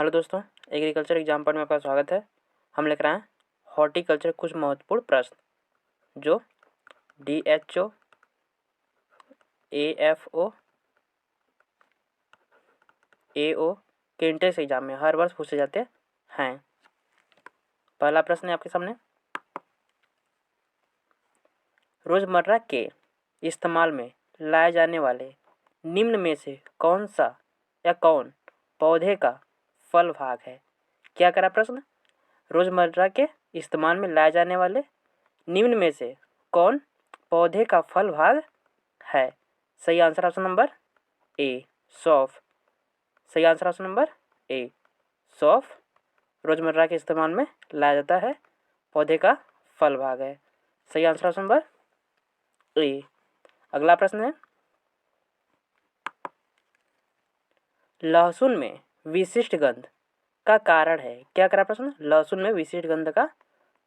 Hello दोस्तों, agriculture exam पर में आपका स्वागत है। हम लेकर आए हैं हॉर्टिकल्चर कुछ महत्वपूर्ण प्रश्न जो DHO, AFO, AO के इंट्रेंस एग्जाम में हर वर्ष पूछे जाते हैं। पहला प्रश्न है आपके सामने। रोजमर्रा के इस्तेमाल में लाए जाने वाले निम्न में से कौन सा या कौन पौधे का फल भाग है? क्या करा प्रश्न? रोजमर्रा के इस्तेमाल में लाए जाने वाले निम्न में से कौन पौधे का फल भाग है? सही आंसर ऑप्शन नंबर ए, सौंफ। सही आंसर ऑप्शन नंबर ए, सौंफ रोजमर्रा के इस्तेमाल में लाया जाता है, पौधे का फल भाग है। सही आंसर ऑप्शन नंबर ए। अगला प्रश्न है, लहसुन में विशिष्ट गंध का कारण है? क्या करा प्रश्न? लहसुन में विशिष्ट गंध का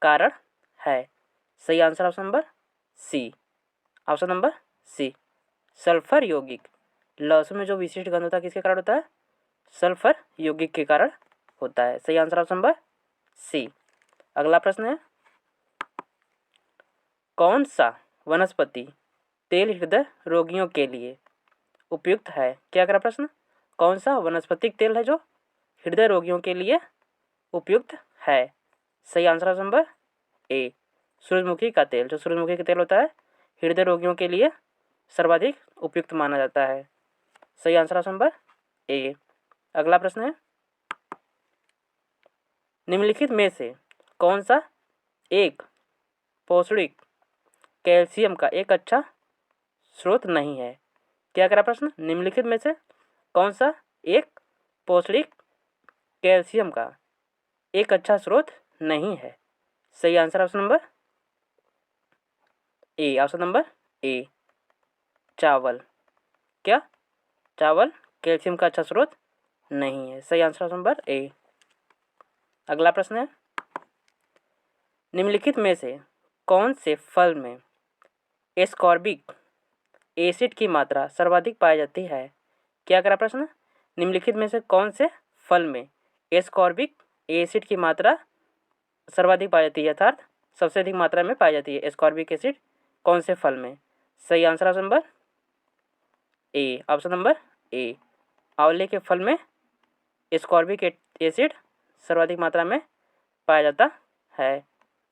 कारण है। सही answer option number C, option number C, sulphur यौगिक। लहसुन में जो विशिष्ट गंध होता है किसके कारण होता है? सल्फर यौगिक के कारण होता है। सही आंसर ऑप्शन नंबर सी। अगला प्रश्न है, कौन सा वनस्पति तेल हृदय रोगियों के लिए उपयुक्त है? क्या करा प्रश्न? कौन सा वनस्पतिक तेल है जो हृदय रोगियों के लिए उपयुक्त है? सही आंसर ऑप्शन नंबर ए, सूरजमुखी का तेल। जो सूरजमुखी का तेल होता है हृदय रोगियों के लिए सर्वाधिक उपयुक्त माना जाता है। सही आंसर ऑप्शन नंबर ए। अगला प्रश्न है, निम्नलिखित में से कौन सा एक पौष्टिक कैल्शियम का एक अच्छा स्रोत नहीं है? क्या करा प्रश्न? निम्नलिखित में से कौन सा एक पौष्टिक कैल्शियम का एक अच्छा स्रोत नहीं है? सही answer option number A, option number ए, चावल। क्या चावल कैल्शियम का अच्छा स्रोत नहीं है? सही आंसर ऑप्शन नंबर ए। अगला प्रश्न है, निम्नलिखित में से कौन से फल में एस्कॉर्बिक एसिड की मात्रा सर्वाधिक पाई जाती है? क्या करा प्रश्न? निम्नलिखित में से कौन से फल में एस्कॉर्बिक एसिड की मात्रा सर्वाधिक पाई जाती है, अर्थात सबसे अधिक मात्रा में पाई जाती है एस्कॉर्बिक एसिड कौन से फल में? सही answer option number A, option number ए, आंवले के फल में एस्कॉर्बिक एसिड सर्वाधिक मात्रा में पाया जाता है।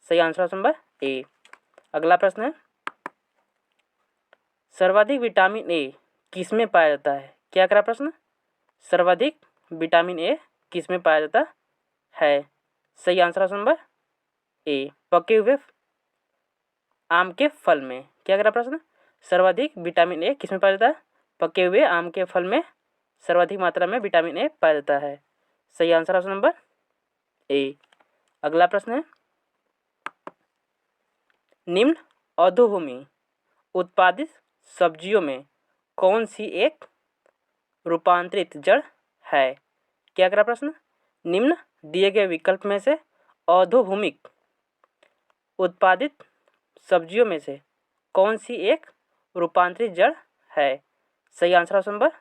सही आंसर ऑप्शन नंबर ए। अगला प्रश्न है, सर्वाधिक विटामिन ए किस में पाया जाता है? क्या करा प्रश्न? सर्वाधिक विटामिन ए किस में पाया जाता है? सही आंसर ऑप्शन नंबर ए, पके हुए आम के फल में। क्या करा प्रश्न? सर्वाधिक विटामिन ए किस में पाया जाता है? पके हुए आम के फल में सर्वाधिक मात्रा में विटामिन ए पाया जाता है। सही आंसर ऑप्शन नंबर ए। अगला प्रश्न है, निम्न औद्योभूमि उत्पादित सब्जियों में कौन सी एक रूपांतरित जड़ है? क्या करा प्रश्न? निम्न दिए गए विकल्प में से औद्योभूमिक उत्पादित सब्जियों में से कौन सी एक रूपांतरित जड़ है? सही answer option number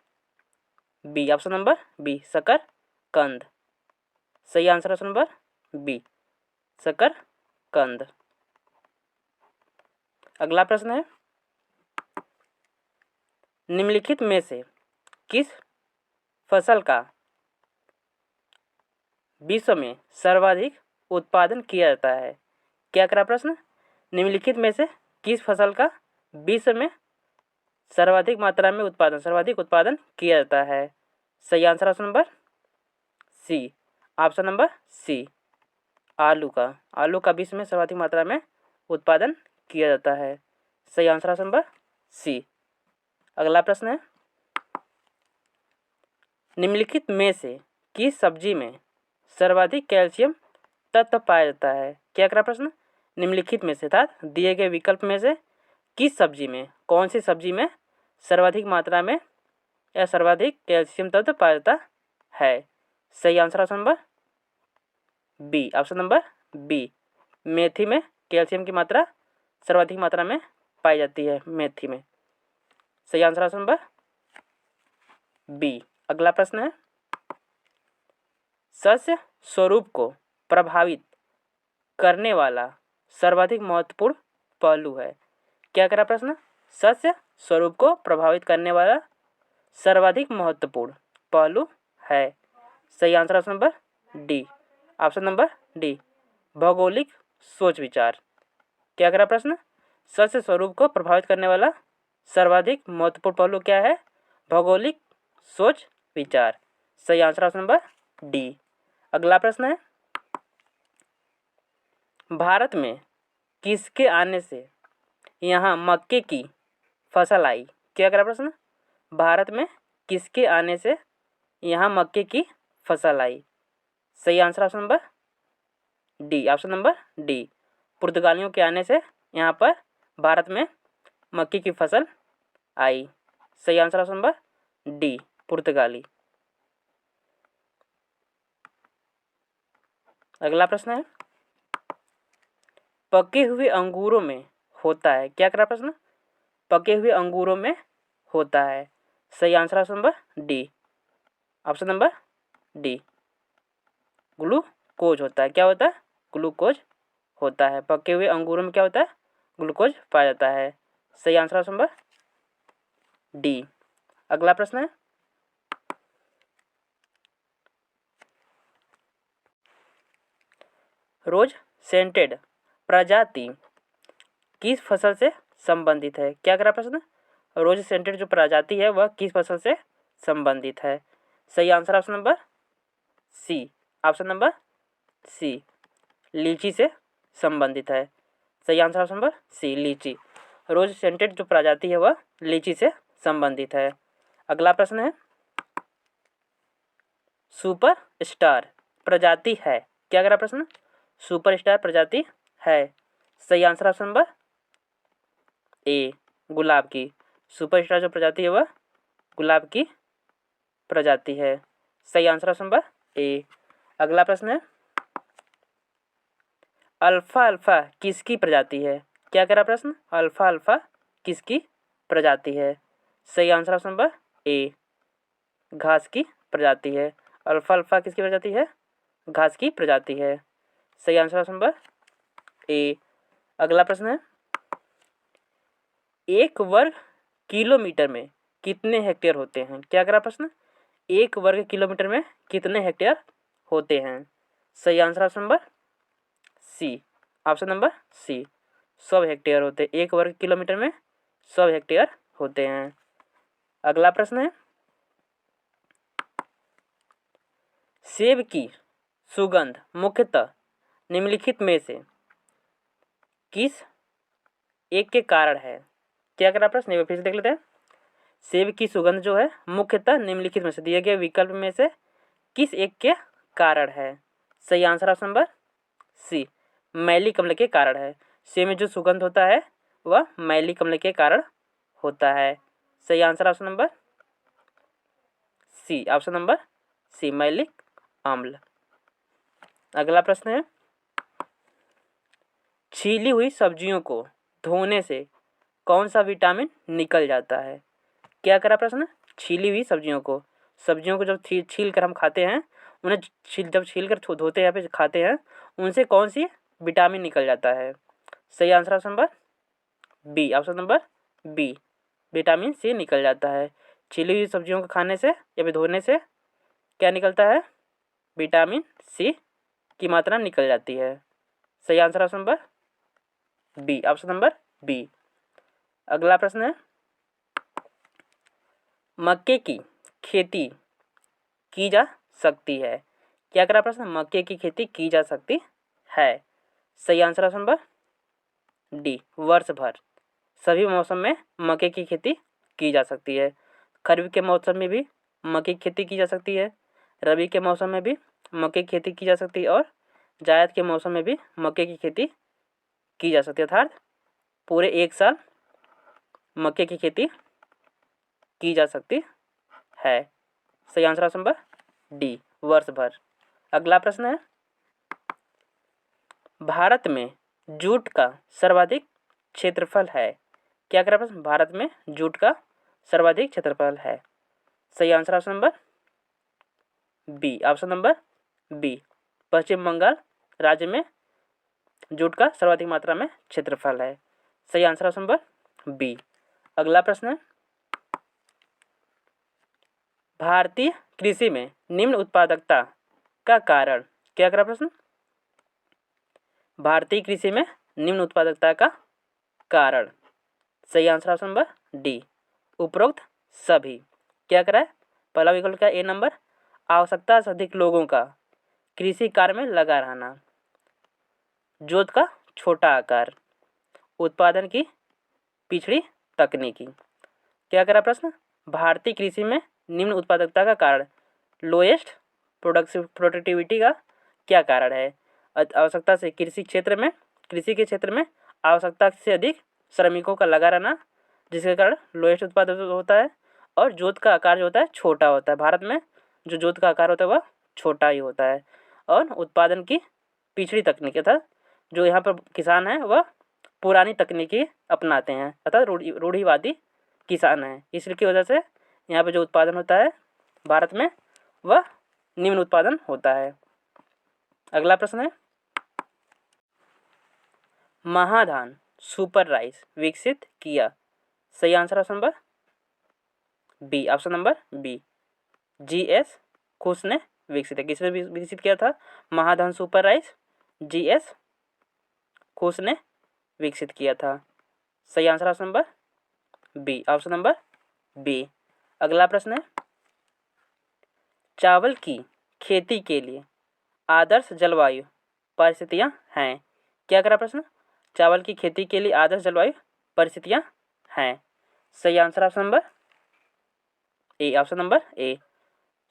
B, option number B, शकरकंद। सही आंसर ऑप्शन नंबर बी, शकरकंद। अगला प्रश्न है, निम्नलिखित में से किस फसल का विश्व में सर्वाधिक उत्पादन किया जाता है? क्या करा प्रश्न? निम्नलिखित में से किस फसल का विश्व में सर्वाधिक मात्रा में सर्वाधिक उत्पादन किया जाता है? सही answer option number C, option number C, आलू का। आलू का विश्व में सर्वाधिक मात्रा में उत्पादन किया जाता है। सही आंसर ऑप्शन नंबर सी। अगला प्रश्न है, निम्नलिखित में से किस सब्जी में सर्वाधिक कैल्शियम तत्व पाया जाता है? क्या करा प्रश्न? निम्नलिखित में से अर्थात दिए गए विकल्प में से किस सब्जी में, कौन सी सब्जी में सर्वाधिक मात्रा में या सर्वाधिक कैल्शियम तत्व पाया जाता है? सही answer option number B, option number B, मेथी में कैल्शियम की मात्रा सर्वाधिक मात्रा में पाई जाती है, मेथी में। सही आंसर ऑप्शन नंबर बी। अगला प्रश्न है, सस्य स्वरूप को प्रभावित करने वाला सर्वाधिक महत्वपूर्ण पहलू है। क्या करा प्रश्न? सस्य स्वरूप को प्रभावित करने वाला सर्वाधिक महत्वपूर्ण पहलू है। सही answer option number D. Option number D, भौगोलिक सोच विचार। क्या करा प्रश्न? सस्य स्वरूप को प्रभावित करने वाला सर्वाधिक महत्वपूर्ण पहलू क्या है? भौगोलिक सोच विचार। सही आंसर ऑप्शन नंबर डी। अगला प्रश्न है, भारत में किसके आने से यहाँ मक्के की फसल आई? क्या करा प्रश्न? भारत में किसके आने से यहाँ मक्के की फसल आई? सही answer option number D. Option number D, पुर्तगालियों के आने से यहाँ पर भारत में मक्के की फसल आई। सही आंसर ऑप्शन नंबर डी, पुर्तगाली। अगला प्रश्न है, पके हुए अंगूरों में होता है। क्या करा प्रश्न? पके हुए अंगूरों में होता है। सही answer option number D. Option number D, glucose होता है। क्या होता है? ग्लूकोज होता है। पके हुए अंगूरों में क्या होता है? ग्लूकोज पाया जाता है। सही आंसर ऑप्शन नंबर डी। अगला प्रश्न है, रोज सेंटेड प्रजाति किस फसल से संबंधित है? क्या करा प्रश्न? रोज सेंटेड जो प्रजाति है वह किस फसल से संबंधित है? सही answer option number C. Option number C, लीची से संबंधित है। सही आंसर ऑप्शन नंबर सी, लीची। रोज सेंटेड जो प्रजाति है वह लीची से संबंधित है। अगला प्रश्न है, सुपर स्टार प्रजाति है। क्या करा प्रश्न? सुपर स्टार प्रजाति है। सही आंसर ऑप्शन नंबर ए, गुलाब की। सुपर स्टार जो प्रजाति है वह गुलाब की प्रजाति है। सही आंसर ऑप्शन नंबर ए। अगला प्रश्न है, अल्फा अल्फा किसकी प्रजाति है? क्या करा प्रश्न? अल्फा अल्फा किसकी प्रजाति है? सही आंसर ऑप्शन नंबर ए, घास की प्रजाति है। अल्फा अल्फा किसकी प्रजाति है? घास की प्रजाति है। सही आंसर ऑप्शन नंबर ए। अगला प्रश्न है, 1 वर्ग किलोमीटर में कितने हेक्टेयर होते हैं? क्या करा प्रश्न? 1 वर्ग किलोमीटर में कितने हेक्टेयर होते हैं? सही answer option number C. Option number C, 100 hectare होते हैं। 1 वर्ग किलोमीटर में 100 हेक्टेयर होते हैं। अगला प्रश्न है, सेब की सुगंध मुख्यतः निम्नलिखित में से किस एक के कारण है? क्या करा प्रश्न? फिर से देख लेते हैं। सेब की सुगंध जो है मुख्यतः निम्नलिखित में से दिए गए विकल्प में से किस एक के कारण है? सही आंसर ऑप्शन नंबर सी, मैली कमल के कारण है। सेब में जो सुगंध होता है वह मैली कमल के कारण होता है। सही answer option number C. Option number C, malic अम्ल। अगला प्रश्न है, छीली हुई सब्जियों को धोने से कौन सा विटामिन निकल जाता है? क्या करा प्रश्न? छीली हुई सब्जियों को जब छील कर हम खाते हैं, उन्हें जब छील कर धोते हैं या फिर खाते हैं, उनसे कौन सी विटामिन निकल जाता है? सही answer option number B. Option number B, vitamin C निकल जाता है। छीली हुई सब्जियों को खाने से या फिर धोने से क्या निकलता है? विटामिन सी की मात्रा निकल जाती है। सही answer option number B. Option number B. अगला प्रश्न है, मक्के की खेती की जा सकती है। क्या करा प्रश्न? मक्के की खेती की जा सकती है। सही आंसर ऑप्शन नंबर डी, वर्ष भर। सभी मौसम में मक्के की खेती की जा सकती है। खरीफ के मौसम में भी मक्के की खेती की जा सकती है, रबी के मौसम में भी मक्के की खेती की जा सकती है और जायद के मौसम में भी मक्के की खेती की जा सकती है। अर्थात पूरे 1 साल मक्के की खेती की जा सकती है। सही आंसर ऑप्शन नंबर डी, वर्ष भर। अगला प्रश्न है, भारत में जूट का सर्वाधिक क्षेत्रफल है। क्या करा प्रश्न? भारत में जूट का सर्वाधिक क्षेत्रफल है। सही answer option number B. Option number B, Paschim Bangal राज्य में जूट का सर्वाधिक मात्रा में क्षेत्रफल है। सही आंसर ऑप्शन नंबर बी। अगला प्रश्न है, भारतीय कृषि में निम्न उत्पादकता का कारण, क्या करा प्रश्न, भारतीय कृषि में निम्न उत्पादकता का कारण। सही आंसर ऑप्शन नंबर डी, उपरोक्त सभी। क्या करा है, पहला विकल्प का ए नंबर, आवश्यकता से अधिक लोगों का कृषि कार्य में लगा रहना, जोत का छोटा आकार, उत्पादन की पिछड़ी तकनीकी। क्या करा प्रश्न, भारतीय कृषि में निम्न उत्पादकता का कारण, लोएस्ट प्रोडक्टिविटी का क्या कारण है, आवश्यकता से कृषि के क्षेत्र में आवश्यकता से अधिक श्रमिकों का लगा रहना, जिसके कारण लोएस्ट उत्पादन होता है, और जोत का आकार जो होता है छोटा होता है। भारत में जो जोत का आकार होता है वह छोटा ही होता है, और उत्पादन की पिछड़ी तकनीक अर्थात जो यहाँ पर किसान हैं वह पुरानी तकनीकी अपनाते हैं, अर्थात रूढ़िवादी किसान हैं। इसकी वजह से यहाँ पर जो उत्पादन होता है भारत में वह निम्न उत्पादन होता है। अगला प्रश्न है, महाधान सुपर राइस विकसित किया। सही answer option number B, option number B, GS Khush ने विकसित है। किसने विकसित किया था महाधान सुपर राइस, जीएस खुश ने विकसित किया था। सही answer option number B, option number B. अगला प्रश्न है, चावल की खेती के लिए आदर्श जलवायु परिस्थितियां हैं। क्या करा प्रश्न, चावल की खेती के लिए आदर्श जलवायु परिस्थितियां हैं। सही answer option number A, option number A,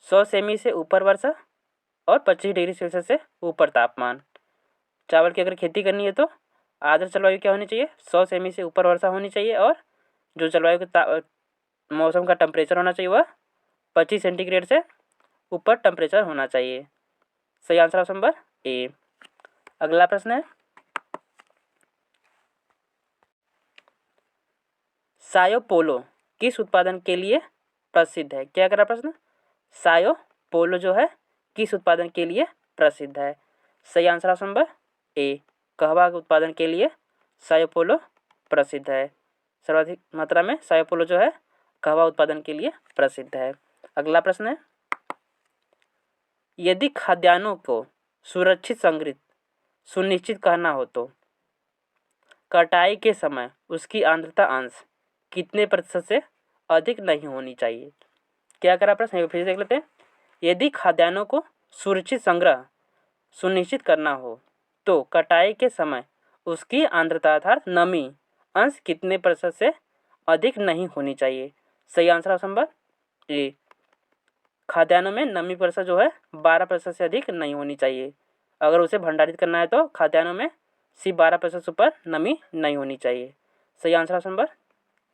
100 semi से ऊपर वर्षा और 25 डिग्री सेल्सियस से ऊपर तापमान। चावल की अगर खेती करनी है तो आदर्श जलवायु क्या होनी चाहिए, 100 सेमी से ऊपर वर्षा होनी चाहिए, और जो जलवायु का मौसम का टेम्परेचर होना चाहिए वह 25 सेंटीग्रेड से ऊपर टेम्परेचर होना चाहिए। सही आंसर ऑप्शन नंबर ए। अगला प्रश्न है, सायो पोलो किस उत्पादन के लिए प्रसिद्ध है। क्या करा प्रश्न, सायो पोलो जो है किस उत्पादन के लिए प्रसिद्ध है। सही आंसर ऑप्शन नंबर ए, कहवा के उत्पादन के लिए सायो पोलो प्रसिद्ध है। सर्वाधिक मात्रा में सायो पोलो जो है कहवा उत्पादन के लिए प्रसिद्ध है। अगला प्रश्न है, यदि खाद्यान्नों को सुरक्षित संग्रहित सुनिश्चित करना हो तो कटाई के समय उसकी आर्द्रता अंश कितने प्रतिशत से अधिक नहीं होनी चाहिए। क्या करा प्रश्न, फिर से देख लेते हैं। यदि खाद्यान्नों को सुरक्षित संग्रह सुनिश्चित करना हो तो कटाई के समय उसकी आर्द्रता अर्थात नमी अंश कितने प्रतिशत से अधिक नहीं होनी चाहिए। सही आंसर ऑप्शन नंबर ए, खाद्यान्नों में नमी प्रतिशत जो है 12% से अधिक नहीं होनी चाहिए। अगर उसे भंडारित करना है तो खाद्यान्नों में सिर्फ 12% से ऊपर नमी नहीं होनी चाहिए। सही आंसर ऑप्शन नंबर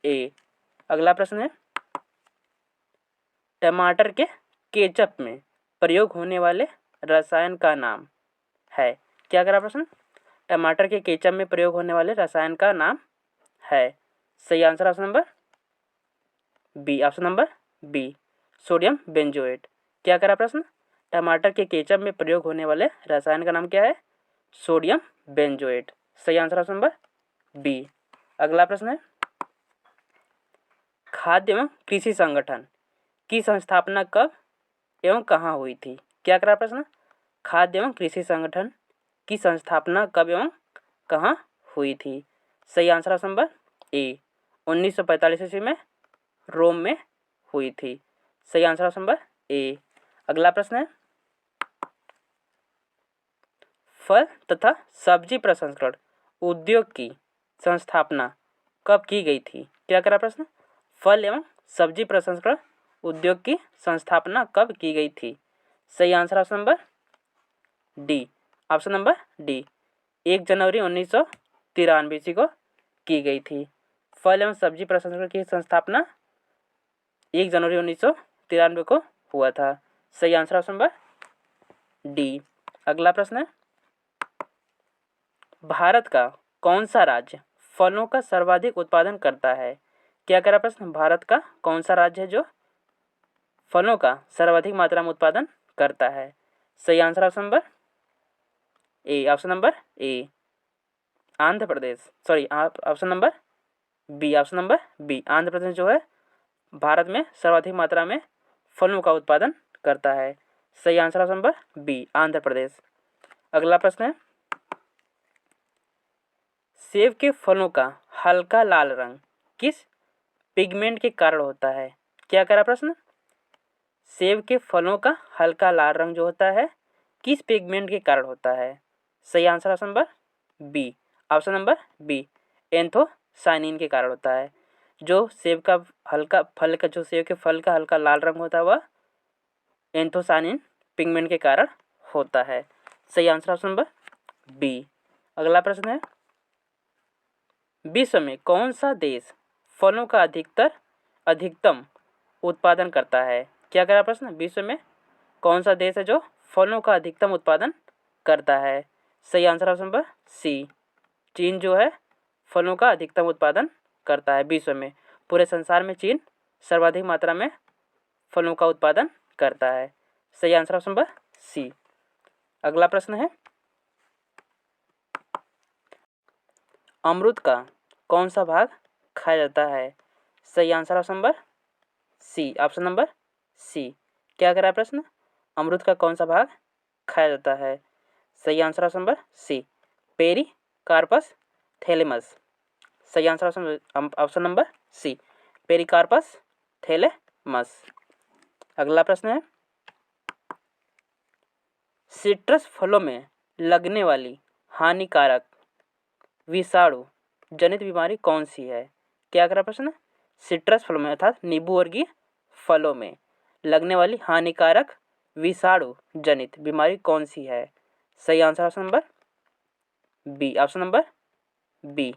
ए। अगला प्रश्न है, टमाटर के केचप में प्रयोग होने वाले रसायन का नाम है। क्या करा प्रश्न, टमाटर के केचप में प्रयोग होने वाले रसायन का नाम है। सही answer option number B, option number B, sodium benzoate. क्या करा प्रश्न, टमाटर के केचप में प्रयोग होने वाले रसायन का नाम क्या है, सोडियम बेंजोएट। सही आंसर ऑप्शन नंबर बी। अगला प्रश्न है, खाद्य एवं कृषि संगठन की स्थापना कब एवं कहाँ हुई थी। क्या करा प्रश्न, खाद्य एवं कृषि संगठन की स्थापना कब एवं कहाँ हुई थी। सही आंसर ऑप्शन नंबर ए, 1945 ईस्वी में रोम में हुई थी। सही आंसर ऑप्शन नंबर ए। अगला प्रश्न है, फल तथा सब्जी प्रसंस्करण उद्योग की संस्थापना कब की गई थी। क्या करा प्रश्न, फल एवं सब्जी प्रसंस्करण उद्योग की संस्थापना कब की गई थी। सही answer option number D, option number D, 1 जनवरी 1993 ईस्वी को की गई थी। फल एवं सब्जी प्रसंस्करण की संस्थापना 1 जनवरी 1993 को हुआ था। सही आंसर ऑप्शन नंबर डी। अगला प्रश्न है, भारत का कौन सा राज्य फलों का सर्वाधिक उत्पादन करता है। क्या करा प्रश्न, भारत का कौन सा राज्य है जो फलों का सर्वाधिक मात्रा में उत्पादन करता है। सही answer option number A, option number A, Andhra Pradesh, sorry option number B, option number B, Andhra Pradesh जो है भारत में सर्वाधिक मात्रा में फलों का उत्पादन करता है। सही answer option number B, Andhra Pradesh. अगला प्रश्न है, सेब के फलों का हल्का लाल रंग किस पिगमेंट के कारण होता है? क्या करा प्रश्न? सेब के फलों का हल्का लाल रंग जो होता है किस पिगमेंट के कारण होता है? सही answer option number B, option number B, anthocyanin के कारण होता है। जो सेब का हल्का फल का जो सेब के फल का हल्का लाल रंग होता है वह एंथोसाइनिन पिगमेंट के कारण होता है। सही आंसर ऑप्शन नंबर बी। अगला प्रश्न है, विश्व में कौन सा देश फलों का अधिकतम उत्पादन करता है? क्या करा प्रश्न? विश्व में कौन सा देश है जो फलों का अधिकतम उत्पादन करता है? सही आंसर ऑप्शन नंबर सी, चीन जो है फलों का अधिकतम उत्पादन करता है विश्व में। पूरे संसार में चीन सर्वाधिक मात्रा में फलों का उत्पादन करता है। सही आंसर ऑप्शन नंबर सी। अगला प्रश्न है, अमरूद का कौन सा भाग खाया जाता है? सही answer option number C, option number C. क्या करा प्रश्न? अमरूद का कौन सा भाग खाया जाता है? सही answer option number C, pericarpus thalamus. सही answer option number C, pericarpus thalamus. अगला प्रश्न है, सिट्रस फलों में लगने वाली हानिकारक विषाणु जनित बीमारी कौन सी है? क्या करा प्रश्न? सिट्रस फलों में अर्थात नींबू वर्गीय फलों में लगने वाली हानिकारक विषाणु जनित बीमारी कौन सी है? सही answer option number B, option number B,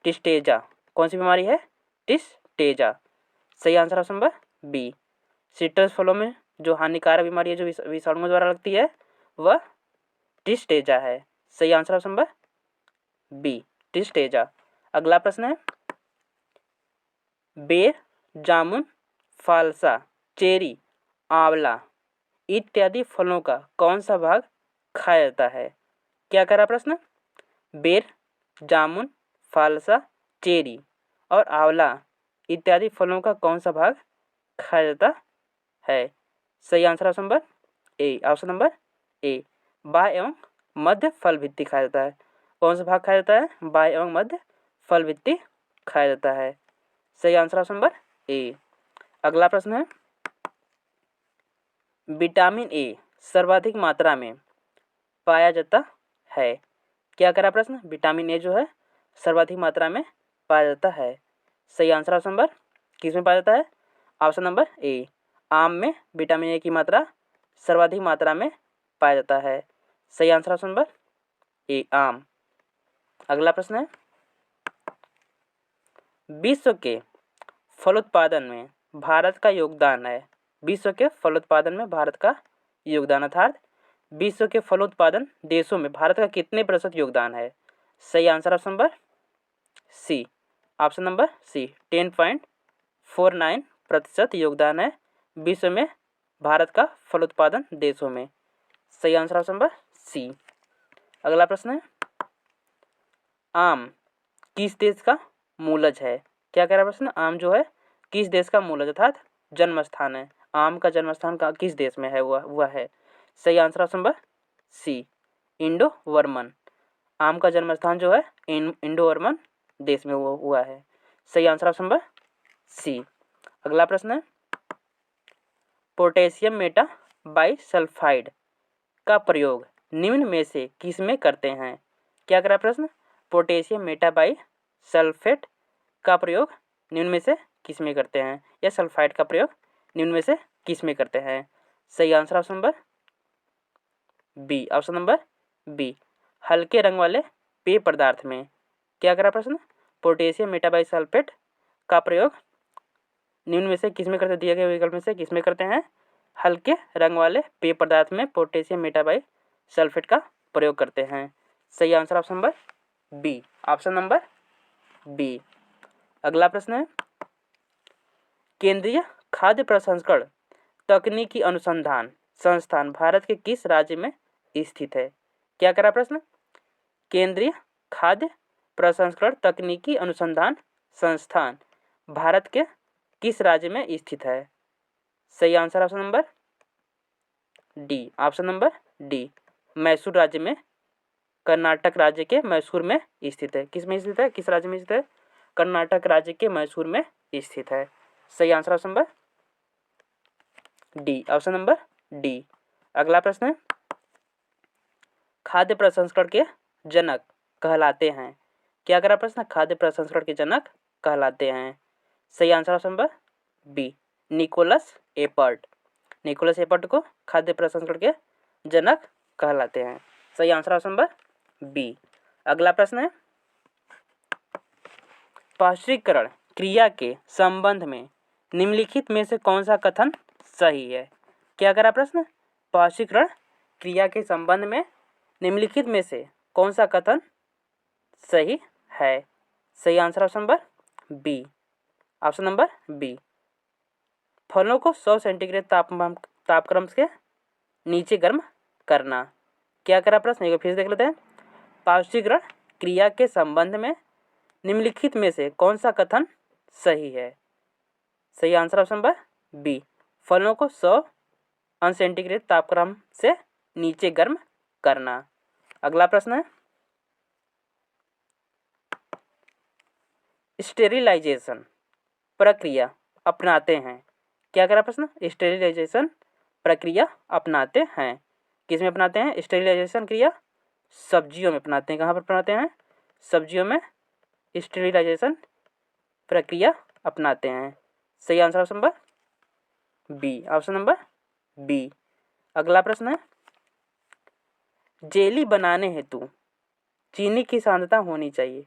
tristeza. कौन सी बीमारी है? टिस्टेजा। सही answer option number B. Citrus फलों में जो हानिकारक बीमारी है जो विषाणुओं द्वारा लगती है वह टिस्टेजा है। सही आंसर ऑप्शन नंबर बी, टिस्टेजा। अगला प्रश्न है, बेर, जामुन, फालसा, चेरी, आंवला इत्यादि फलों का कौन सा भाग खाया जाता है? क्या करा प्रश्न? बेर, जामुन, फालसा, चेरी और आंवला इत्यादि फलों का कौन सा भाग खाया जाता है? सही answer option number A, option number ए, बाह्य एवं मध्य फल भित्ति खाया जाता है। कौन सा भाग खाया जाता है? बाह्य एवं मध्य फल भित्ति खाया जाता है। सही आंसर ऑप्शन नंबर ए। अगला प्रश्न है, विटामिन ए सर्वाधिक मात्रा में पाया जाता है। क्या करा प्रश्न? विटामिन ए जो है सर्वाधिक मात्रा में पाया जाता है। सही आंसर ऑप्शन नंबर किस में पाया जाता है? ऑप्शन नंबर ए, आम में विटामिन ए की मात्रा सर्वाधिक मात्रा में पाया जाता है। सही आंसर ऑप्शन नंबर ए, आम। अगला प्रश्न है, विश्व के फलोत्पादन में भारत का योगदान है। विश्व के फलोत्पादन में भारत का योगदान अर्थात विश्व के फलोत्पादन देशों में भारत का कितने प्रतिशत योगदान है? सही answer option number C, option number C, 10.49% योगदान है विश्व में भारत का फलोत्पादन देशों में। सही आंसर ऑप्शन नंबर सी। अगला प्रश्न है, आम किस देश का मूलज है? क्या कह रहा है प्रश्न? आम जो है किस देश का मूलज अर्थात जन्म स्थान है? आम का जन्म स्थान का किस देश में है? वह है। सही answer option number C, Indo Burman. आम का जन्म स्थान जो है इंडो वर्मन देश में हुआ है। सही आंसर ऑप्शन नंबर सी। अगला प्रश्न है, पोटेशियम मेटा बाइसल्फाइड का प्रयोग निम्न में से किस में करते हैं? क्या करा प्रश्न? पोटेशियम मेटा बाइसल्फेट का प्रयोग निम्न में से किस में करते हैं या सल्फाइड का प्रयोग निम्न में से किस में करते हैं? सही answer option number B, option number B, हल्के रंग वाले पेय पदार्थ में। क्या करा प्रश्न? पोटेशियम मेटाबाइसल्फेट का प्रयोग निम्न में से किस में करते, दिए गए विकल्प में से किस में करते हैं? हल्के रंग वाले पेय पदार्थ में पोटेशियम मेटाबाइसल्फेट का प्रयोग करते हैं। सही answer option number B, option number B. अगला प्रश्न है, केंद्रीय खाद्य प्रसंस्करण तकनीकी अनुसंधान संस्थान भारत के किस राज्य में स्थित है? क्या करा प्रश्न? केंद्रीय खाद्य प्रसंस्करण तकनीकी अनुसंधान संस्थान भारत के किस राज्य में स्थित है? सही answer option number D. Option number D, Mysore राज्य में, कर्नाटक राज्य के मैसूर में स्थित है। किस में स्थित है? किस राज्य में स्थित है? कर्नाटक राज्य के मैसूर में स्थित है। सही answer option number D. Option number D. अगला प्रश्न है, खाद्य प्रसंस्करण के जनक कहलाते हैं? क्या करा प्रश्न? खाद्य प्रसंस्करण के जनक कहलाते हैं। सही answer option number B, Nicolas Appert. Nicolas Appert को खाद्य प्रसंस्करण के जनक कहलाते हैं। सही आंसर ऑप्शन नंबर बी। अगला प्रश्न है, पाश्चुरीकरण क्रिया के संबंध में निम्नलिखित में से कौन सा कथन सही है? क्या करा प्रश्न? पाश्चुरीकरण क्रिया के संबंध में निम्नलिखित में से कौन सा कथन सही है? सही answer option number B. Option number B, फलों को 100 सेंटीग्रेड तापक्रम के नीचे गर्म करना। क्या करा प्रश्न? एक बार फिर से देख लेते हैं। पाश्चुरीकरण क्रिया के संबंध में निम्नलिखित में से कौन सा कथन सही है? सही आंसर ऑप्शन नंबर बी, फलों को 100 सेंटीग्रेड तापक्रम से नीचे गर्म करना। अगला प्रश्न है, स्टेरिलाइजेशन प्रक्रिया अपनाते हैं? क्या करा प्रश्न? स्टेरिलाइजेशन प्रक्रिया अपनाते हैं। किस में अपनाते हैं? स्टेरिलाइजेशन क्रिया सब्जियों में अपनाते हैं। कहाँ पर अपनाते हैं? सब्जियों में स्टेरिलाइजेशन प्रक्रिया अपनाते हैं। सही answer option number B. Option number B. अगला प्रश्न है, जेली बनाने हेतु चीनी की सांद्रता होनी चाहिए?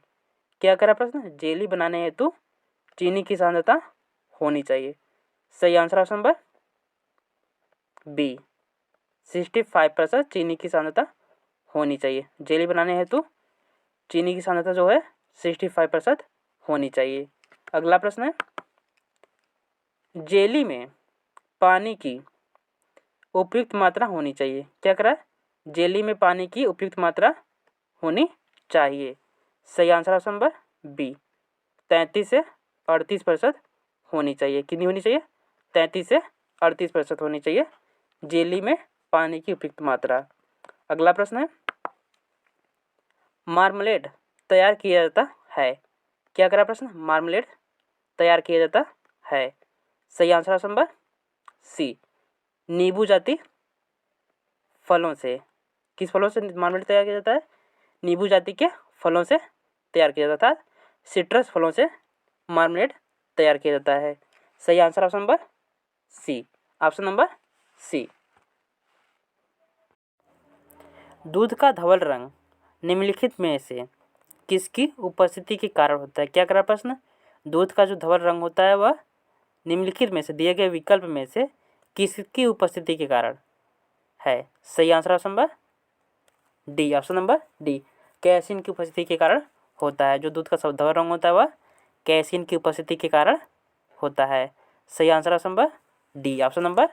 क्या करा प्रश्न? जेली बनाने हेतु चीनी की सांद्रता होनी चाहिए। सही आंसर ऑप्शन नंबर बी, 65% चीनी की सांद्रता होनी चाहिए। जेली बनाने हेतु चीनी की सांद्रता जो है 65% होनी चाहिए। अगला प्रश्न है, जेली में पानी की उपयुक्त मात्रा होनी चाहिए? क्या करा? जेली में पानी की उपयुक्त मात्रा होनी चाहिए। सही आंसर ऑप्शन नंबर बी, 33 से 38% होनी चाहिए। कितनी होनी चाहिए? 33 से 38% होनी चाहिए जेली में पानी की उपयुक्त मात्रा। अगला प्रश्न है, मार्मलेड तैयार किया जाता है? क्या करा प्रश्न? मार्मलेड तैयार किया जाता है। सही आंसर ऑप्शन नंबर सी, नींबू जाति फलों से। किस फलों से मार्मलेड तैयार किया जाता है? नींबू जाति के फलों से तैयार किया जाता है। सिट्रस फलों से मार्मलेड तैयार किया जाता है। सही answer option number C. Option number C. दूध का धवल रंग निम्नलिखित में से किसकी उपस्थिति के कारण होता है? क्या करा प्रश्न? दूध का जो धवल रंग होता है वह निम्नलिखित में से दिए गए विकल्प में से किसकी उपस्थिति के कारण है? सही answer option number D. Option number D, casein की उपस्थिति के कारण होता है। जो दूध का धवल रंग होता है वह कैसीन की उपस्थिति के कारण होता है। सही answer option number D. Option number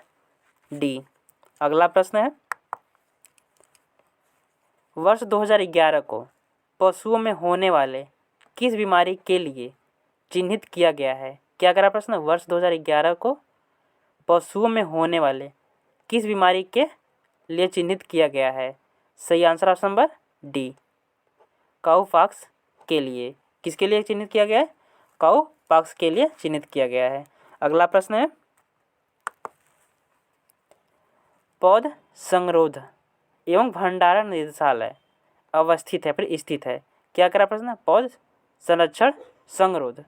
D. अगला प्रश्न है, वर्ष 2011 को पशुओं में होने वाले किस बीमारी के लिए चिन्हित किया गया है? क्या करा प्रश्न? वर्ष 2011 को पशुओं में होने वाले किस बीमारी के लिए चिन्हित किया गया है? सही answer option number D, cowpox के लिए। किसके लिए चिन्हित किया गया है? काउपॉक्स के लिए चिन्हित किया गया है। अगला प्रश्न है, पौध संरोध एवं भंडारण निदेशालय अवस्थित है फिर स्थित है? क्या करा प्रश्न? पौध संरक्षण संरोध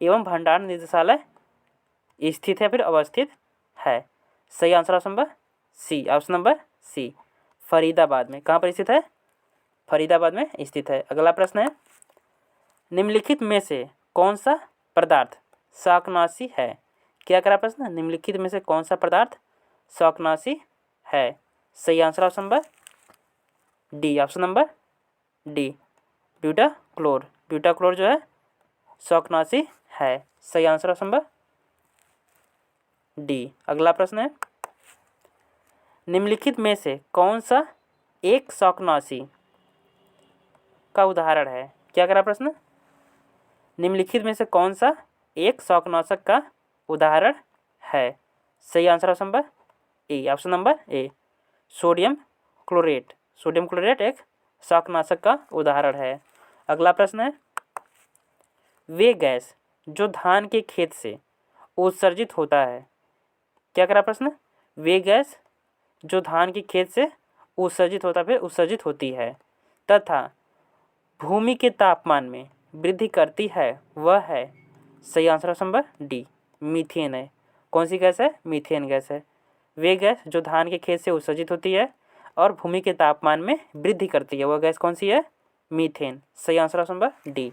एवं भंडारण निदेशालय स्थित है फिर अवस्थित है। सही answer option number C. Option number C, Faridabad में। कहाँ पर स्थित है? फरीदाबाद में स्थित है। अगला प्रश्न है, निम्नलिखित में से कौन सा पदार्थ शाकनाशी है? क्या करा प्रश्न? निम्नलिखित में से कौन सा पदार्थ शाकनाशी है? सही answer option number D. Option number D, butachlor. Butachlor जो है शाकनाशी है। सही आंसर ऑप्शन नंबर डी। अगला प्रश्न है, निम्नलिखित में से कौन सा एक शाकनाशी का उदाहरण है? क्या करा प्रश्न? निम्नलिखित में से कौन सा एक शाकनाशक का उदाहरण है? सही answer option number A. Option number A, sodium chlorate. Sodium chlorate एक शाकनाशक का उदाहरण है। अगला प्रश्न है, वे गैस जो धान के खेत से उत्सर्जित होता है। क्या करा प्रश्न? वे गैस जो धान के खेत से उत्सर्जित होता है, उत्सर्जित होती है तथा भूमि के तापमान में वृद्धि करती है, वह है। सही answer option number D, methane है। कौन सी गैस है? मीथेन गैस है। वे गैस जो धान के खेत से उत्सर्जित होती है और भूमि के तापमान में वृद्धि करती है, वह गैस कौन सी है? मीथेन। सही आंसर ऑप्शन नंबर डी।